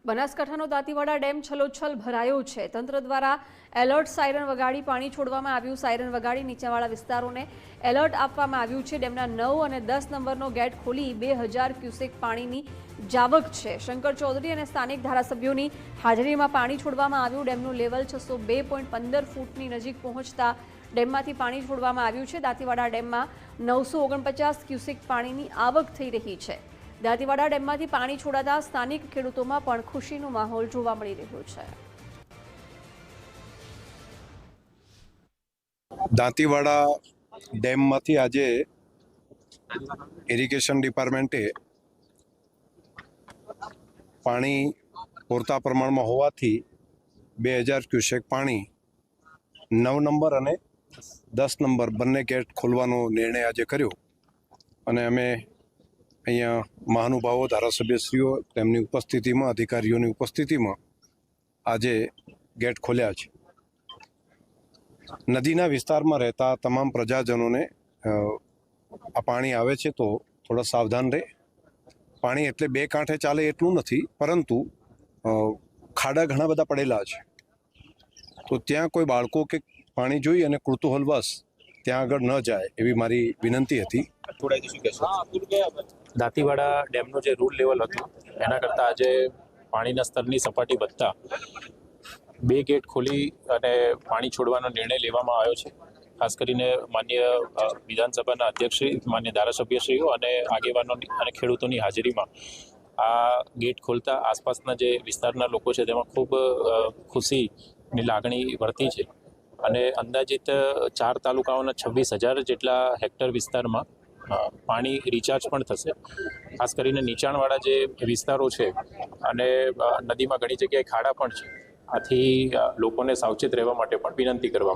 બનાસકાંઠાનો Dantiwada dam છલોછલ ભરાયો છે। તંત્ર દ્વારા એલર્ટ સાયરન વગાડી પાણી છોડવામાં આવ્યું। સાયરન વગાડી નીચાણવાળા વિસ્તારોને એલર્ટ આપવામાં આવ્યું છે। ડેમના 9 અને 10 નંબરનો ગેટ ખોલી 2000 ક્યુસેક પાણીની જાવક છે। શંકર ચૌધરી અને સ્થાનિક ધારાસભ્યોની હાજરીમાં પાણી છોડવામાં આવ્યું। ડેમનું લેવલ 602.15 ફૂટની નજીક પહોંચતા ડેમમાંથી પાણી છોડવામાં આવ્યું છે। દાંતીવાડા ડેમમાં 949 ક્યુસેક પાણીની આવક થઈ રહી છે। દાંતીવાડા ડેમમાંથી પાણી છોડાતા સ્થાનિક ખેડૂતોમાં પણ ખુશીનો માહોલ જોવા મળી રહ્યો છે। દાંતીવાડા ડેમમાંથી આજે ઇરિગેશન ડિપાર્ટમેન્ટે પાણી પૂરતા પ્રમાણમાં હોવાથી 2000 ક્યુસેક પાણી 9 નંબર અને 10 નંબર બંને ગેટ ખોલવાનો નિર્ણય આજે કર્યો અને અમે અહીંયા મહાનુભાવો ધારાસભ્યશ્રીઓ તેમની ઉપસ્થિતિમાં અધિકારીઓની ઉપસ્થિતિમાં આજે ગેટ ખોલ્યા છે। નદીના વિસ્તારમાં રહેતા તમામ પ્રજાજનોને આ પાણી આવે છે તો થોડા સાવધાન રહે। પાણી એટલે બે કાંઠે ચાલે એટલું નથી, પરંતુ ખાડા ઘણા બધા પડેલા છે, તો ત્યાં કોઈ બાળકો કે પાણી જોઈ અને કૃતુહલવશ ત્યાં આગળ ન જાય એવી મારી વિનંતી હતી। દાંતીવાડા ડેમનું જે રૂલ લેવલ હતું એના કરતાં આજે પાણીના સ્તરની સપાટી વધતા 2 ગેટ ખોલી અને પાણી છોડવાનો નિર્ણય લેવામાં આવ્યો છે। ખાસ કરીને માન્ય વિધાનસભાના અધ્યક્ષશ્રી, માન્ય ધારાસભ્યશ્રીઓ અને આગેવાનો અને ખેડૂતોની હાજરીમાં આ ગેટ ખોલતા આસપાસના જે વિસ્તારના લોકો છે તેમાં ખૂબ ખુશીની લાગણી વર્તી છે અને અંદાજિત 4 તાલુકાઓના 26,000 જેટલા હેક્ટર વિસ્તારમાં પાણી રિચાર્જ પણ થશે। ખાસ કરીને નીચાણવાળા જે વિસ્તારો છે અને નદીમાં ઘણી જગ્યાએ ખાડા પણ છે, આથી લોકોને સાવચેત રહેવા માટે પણ વિનંતી કરવામાં